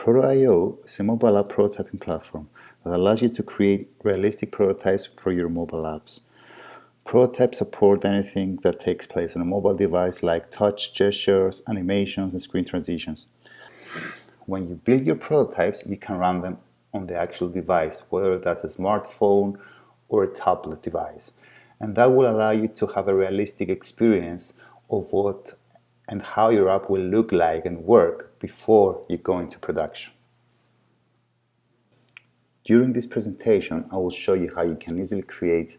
PROTO.IO is a mobile app prototyping platform that allows you to create realistic prototypes for your mobile apps. Prototypes support anything that takes place on a mobile device like touch, gestures, animations, and screen transitions. When you build your prototypes, you can run them on the actual device, whether that's a smartphone or a tablet device. And that will allow you to have a realistic experience of what and how your app will look like and work before you go into production. During this presentation, I will show you how you can easily create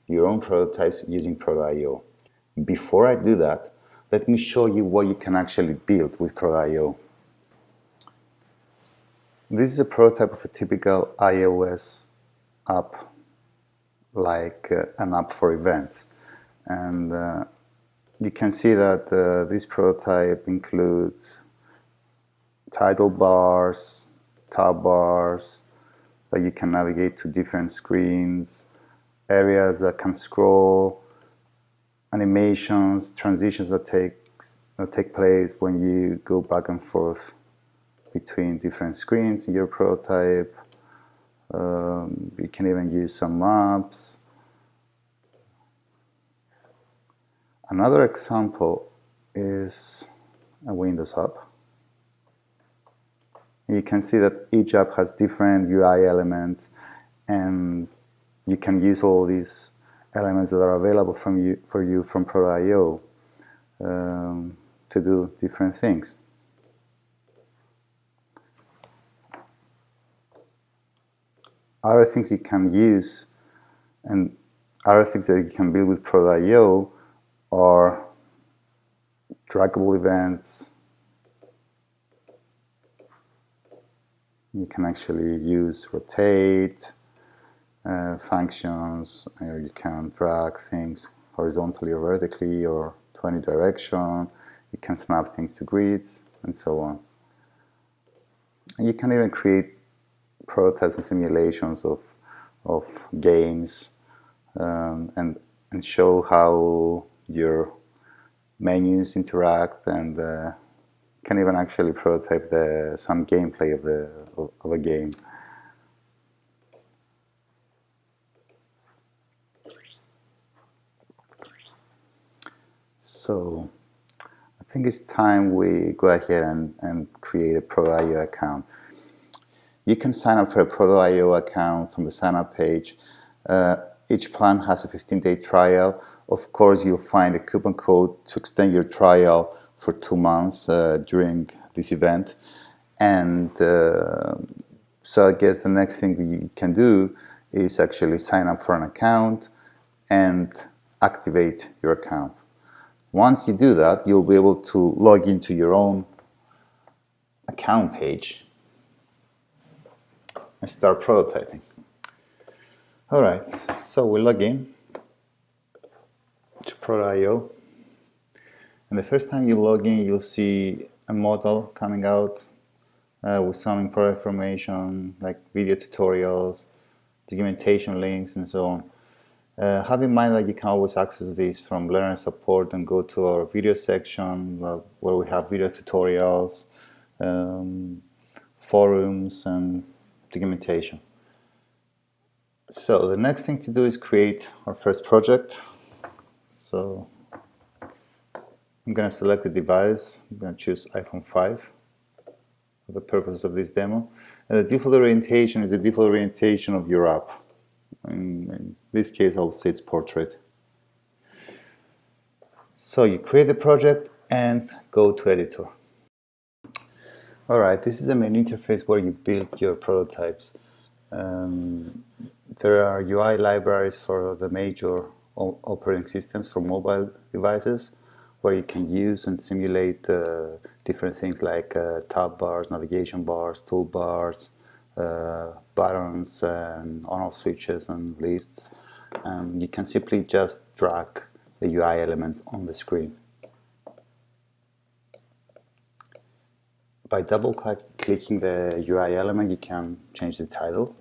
your own prototypes using PROTO.IO. Before I do that, let me show you what you can actually build with PROTO.IO. This is a prototype of a typical iOS app, like an app for events. And you can see that this prototype includes title bars, tab bars, that you can navigate to different screens, areas that can scroll, animations, transitions that take place when you go back and forth between different screens in your prototype. You can even use some maps. Another example is a Windows app. You can see that each app has different UI elements, and you can use all these elements that are available for you from PROTO.IO to do different things. Other things you can use and other things that you can build with PROTO.IO are draggable events. You can actually use rotate functions, or you can drag things horizontally or vertically or to any direction. You can snap things to grids and so on. And you can even create prototypes and simulations of games and show how your menus interact, and can even actually prototype some gameplay of a game. So I think it's time we go ahead and create a PROTO.IO account. You can sign up for a PROTO.IO account from the sign up page. Each plan has a 15-day trial. Of course, you'll find a coupon code to extend your trial for 2 months during this event. And so I guess the next thing that you can do is actually sign up for an account and activate your account. Once you do that, you'll be able to log into your own account page and start prototyping. All right, so we log in to PROTO.IO, and the first time you log in, you'll see a model coming out with some important information like video tutorials, documentation links, and so on. Have in mind that you can always access these from Learner Support and go to our video section where we have video tutorials, forums, and documentation. So the next thing to do is create our first project. So I'm going to select the device. I'm going to choose iPhone 5 for the purposes of this demo. And the default orientation is the default orientation of your app. In this case, I'll say it's portrait. So you create the project and go to editor. All right, this is the main interface where you build your prototypes. There are UI libraries for the major operating systems for mobile devices, where you can use and simulate different things like tab bars, navigation bars, toolbars, buttons, and on-off switches and lists. You can simply just drag the UI elements on the screen. By double-clicking the UI element, you can change the title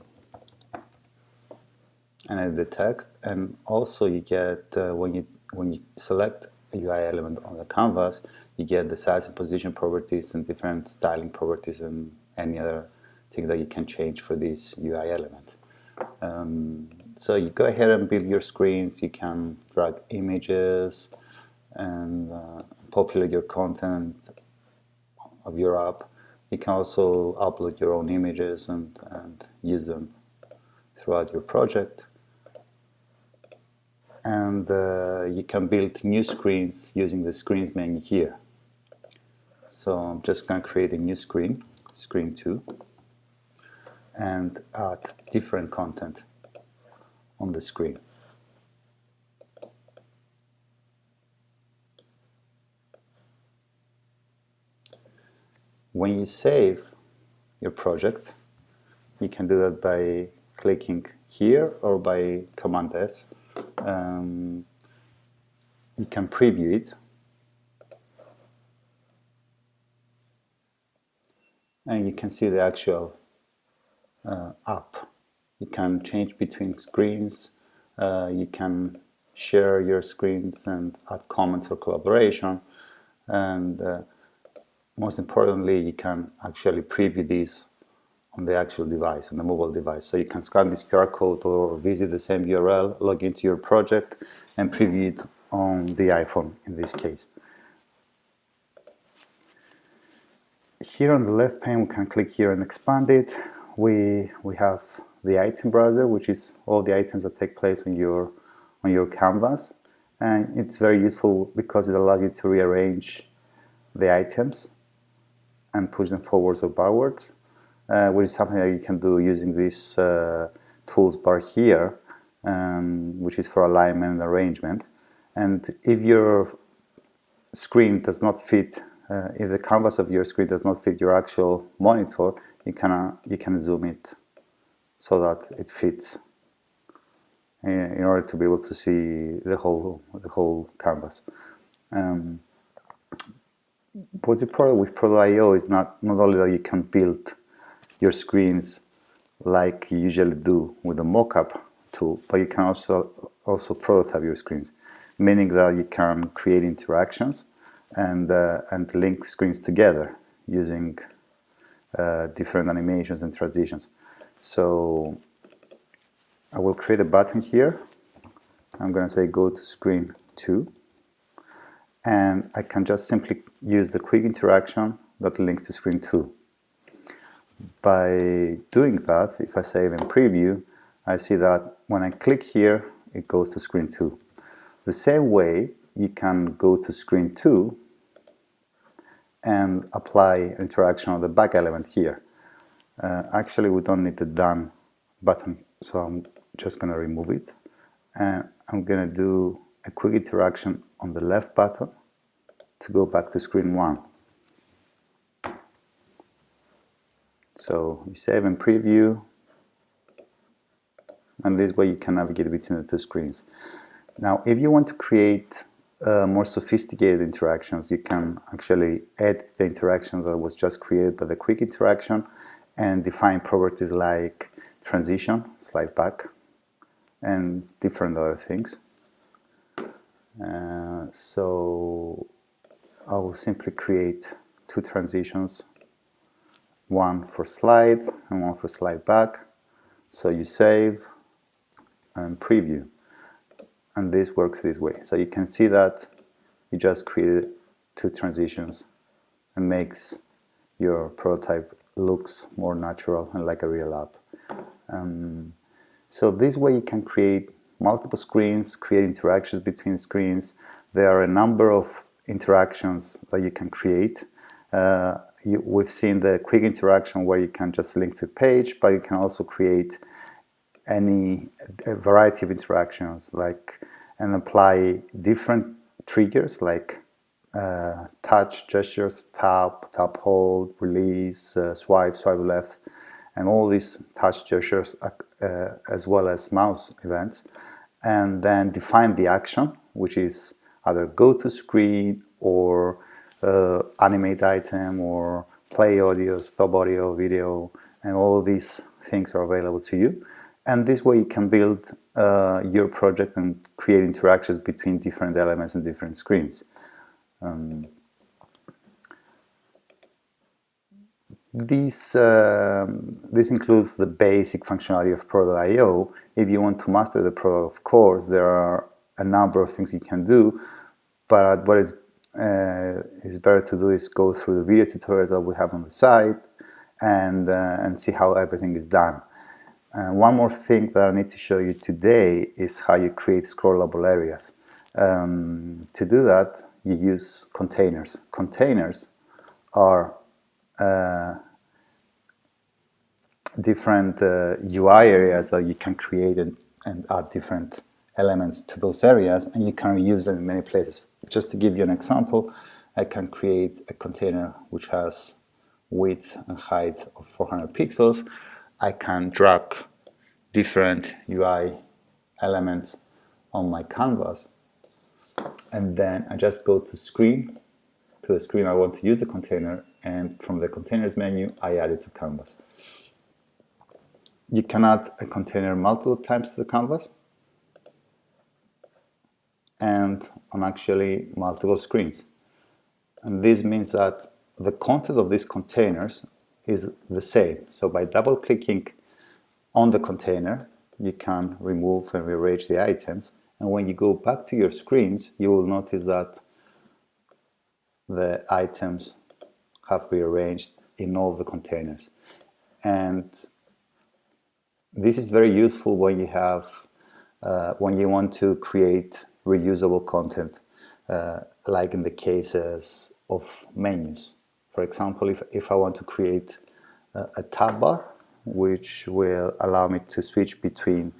and edit the text, and also you get when you select a UI element on the canvas, you get the size and position properties and different styling properties and any other thing that you can change for this UI element. So you go ahead and build your screens. You can drag images and populate your content of your app. You can also upload your own images and use them throughout your project. And you can build new screens using the screens menu here. So I'm just going to create a new screen, screen 2, and add different content on the screen. When you save your project, you can do that by clicking here or by Command S. You can preview it, and you can see the actual app. You can change between screens, you can share your screens and add comments for collaboration, and most importantly, you can actually preview this on the actual device, on the mobile device. So you can scan this QR code or visit the same URL, log into your project, and preview it on the iPhone in this case. Here on the left pane, we can click here and expand it. We have the item browser, which is all the items that take place on your canvas, and it's very useful because it allows you to rearrange the items and push them forwards or backwards, which is something that you can do using this tools bar here, which is for alignment and arrangement. And if your screen does not fit, if the canvas of your screen does not fit your actual monitor, you can zoom it so that it fits in order to be able to see the whole canvas. What's important with Proto.IO is not only that you can build your screens like you usually do with the mockup tool, but you can also prototype your screens, meaning that you can create interactions and link screens together using different animations and transitions. So I will create a button here. I'm going to say go to screen 2, and I can just simply use the quick interaction that links to screen 2. By doing that, if I save and preview, I see that when I click here, it goes to screen 2. The same way, you can go to screen 2 and apply interaction on the back element here. Actually, we don't need the done button, so I'm just going to remove it. And I'm going to do a quick interaction on the left button to go back to screen 1. So you save and preview, and this way you can navigate between the two screens. Now, if you want to create more sophisticated interactions, you can actually edit the interaction that was just created by the quick interaction and define properties like transition, slide back, and different other things. So I will simply create 2 transitions, one for slide and one for slide back. So you save and preview, and this works this way. So you can see that you just created 2 transitions and makes your prototype looks more natural and like a real app. So this way you can create multiple screens, create interactions between screens. There are a number of interactions that you can create. We've seen the quick interaction where you can just link to a page, but you can also create a variety of interactions, like, and apply different triggers like touch, gestures, tap, hold, release, swipe left, and all these touch gestures as well as mouse events, and then define the action, which is either go to screen or animate item or play audio, stop audio, video, and all these things are available to you. And this way you can build your project and create interactions between different elements and different This includes the basic functionality of PROTO.IO. If you want to master the Proto, of course, there are a number of things you can do, but what is better to do is go through the video tutorials that we have on the site and see how everything is done. One more thing that I need to show you today is how you create scrollable areas. To do that, you use containers. Containers are different UI areas that you can create and add different elements to those areas, and you can reuse them in many places. Just to give you an example, I can create a container which has width and height of 400 pixels. I can drag different UI elements on my canvas, and then I just go to the screen I want to use the container, and from the containers menu I add it to canvas. You can add a container multiple times to the canvas and on actually multiple screens. And this means that the content of these containers is the same. So by double clicking on the container, you can remove and rearrange the items. And when you go back to your screens, you will notice that the items have rearranged in all the containers. And this is very useful when you have when you want to create reusable content, like in the cases of menus. For example, if I want to create a tab bar, which will allow me to switch between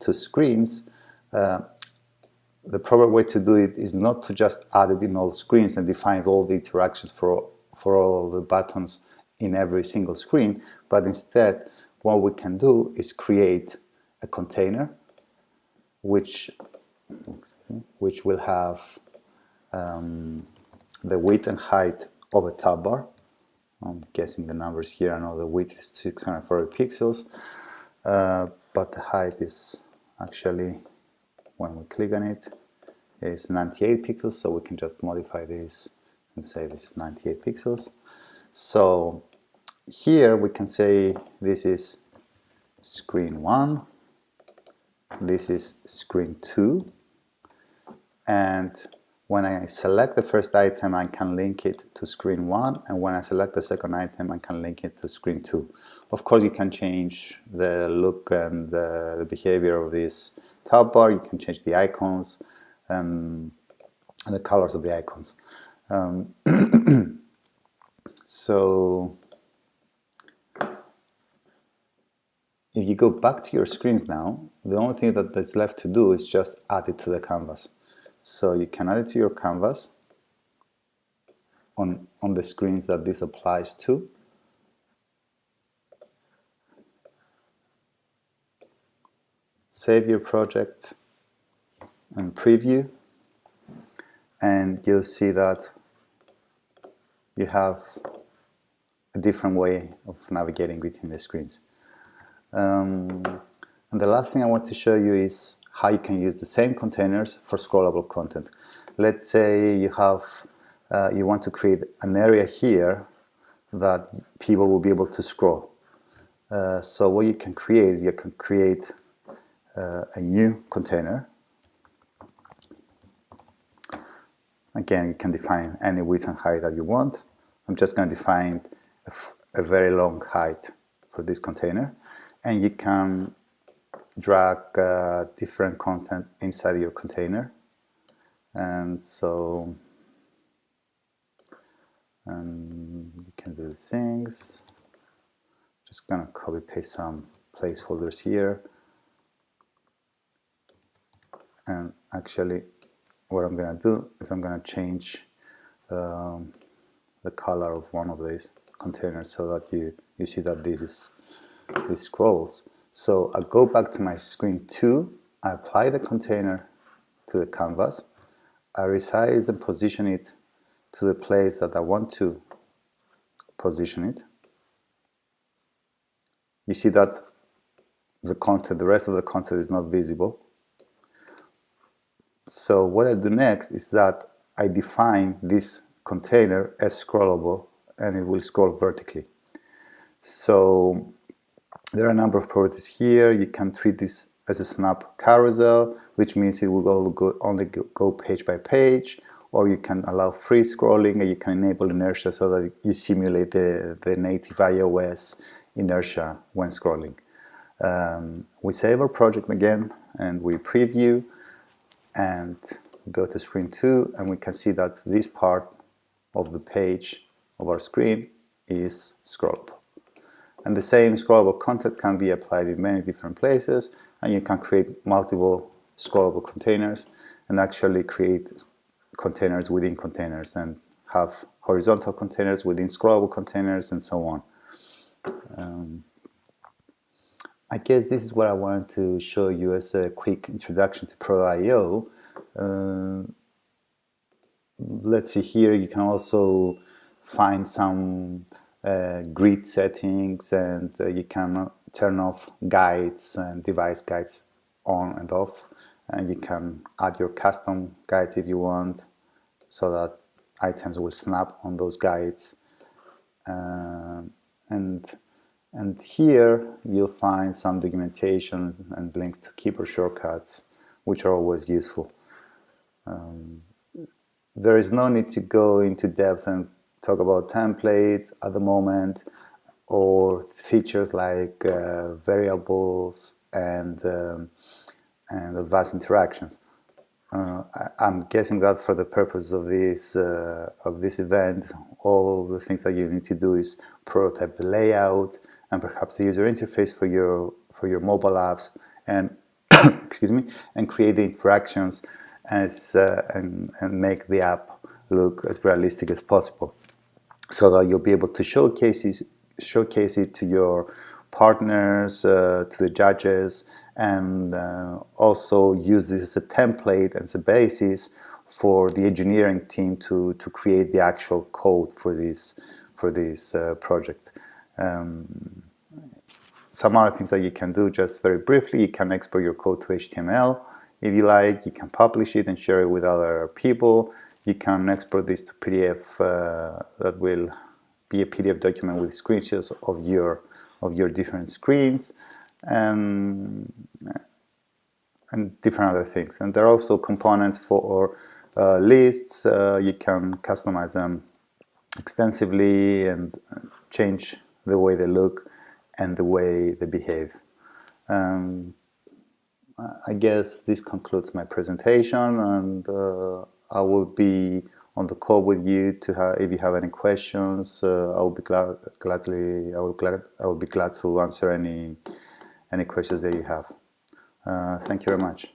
two screens, the proper way to do it is not to just add it in all screens and define all the interactions for all the buttons in every single screen, but instead what we can do is create a container which will have the width and height of a tab bar. I'm guessing the numbers here. I know the width is 640 pixels, but the height is actually, when we click on it, is 98 pixels, so we can just modify this and say this is 98 pixels. So here we can say this is screen 1, this is screen 2, and when I select the first item, I can link it to screen 1, and when I select the second item, I can link it to screen 2. Of course, you can change the look and the behavior of this tab bar. You can change the icons and the colors of the icons. So if you go back to your screens now, the only thing that's left to do is just add it to the canvas. So you can add it to your canvas on the screens that this applies to. Save your project and preview, and you'll see that you have a different way of navigating between the screens. And the last thing I want to show you is how you can use the same containers for scrollable content. Let's say you have you want to create an area here that people will be able to scroll. So what you can create is you can create a new container. Again, you can define any width and height that you want. I'm just going to define a very long height for this container, and you can drag different content inside your container. And so you can do these things. Just gonna copy paste some placeholders here, and actually what I'm gonna do is I'm gonna change the color of one of these containers so that you see that this scrolls. So I go back to my screen 2, I apply the container to the canvas, I resize and position it to the place that I want to position it. You see that the rest of the content is not visible. So what I do next is that I define this container as scrollable, and it will scroll vertically. So there are a number of properties here. You can treat this as a snap carousel, which means it will only go page by page, or you can allow free scrolling, and you can enable inertia so that you simulate the native iOS inertia when scrolling. We save our project again, and we preview, and go to screen 2, and we can see that this part of the page of our screen is scrollable. And the same scrollable content can be applied in many different places, and you can create multiple scrollable containers and actually create containers within containers and have horizontal containers within scrollable containers and so on. I guess this is what I wanted to show you as a quick introduction to PROTO.IO. Let's see here, you can also find some grid settings, and you can turn off guides and device guides on and off, and you can add your custom guides if you want, so that items will snap on those guides. And here you'll find some documentation and links to keyboard shortcuts, which are always useful. There is no need to go into depth and talk about templates at the moment, or features like variables and advanced interactions. I'm guessing that for the purpose of this event, all the things that you need to do is prototype the layout and perhaps the user interface for your mobile apps, and excuse me, and create the interactions and make the app look as realistic as possible, so that you'll be able to showcase it to your partners, to the judges, and also use this as a template and as a basis for the engineering team to create the actual code for this project. Some other things that you can do, just very briefly, you can export your code to HTML if you like. You can publish it and share it with other people. You can export this to PDF, that will be a PDF document with screenshots of your different screens, and different other things. And there are also components for lists. You can customize them extensively and change the way they look and the way they behave. I guess this concludes my presentation, and I will be on the call with you if you have any questions. I will be glad to answer any questions that you have. Thank you very much.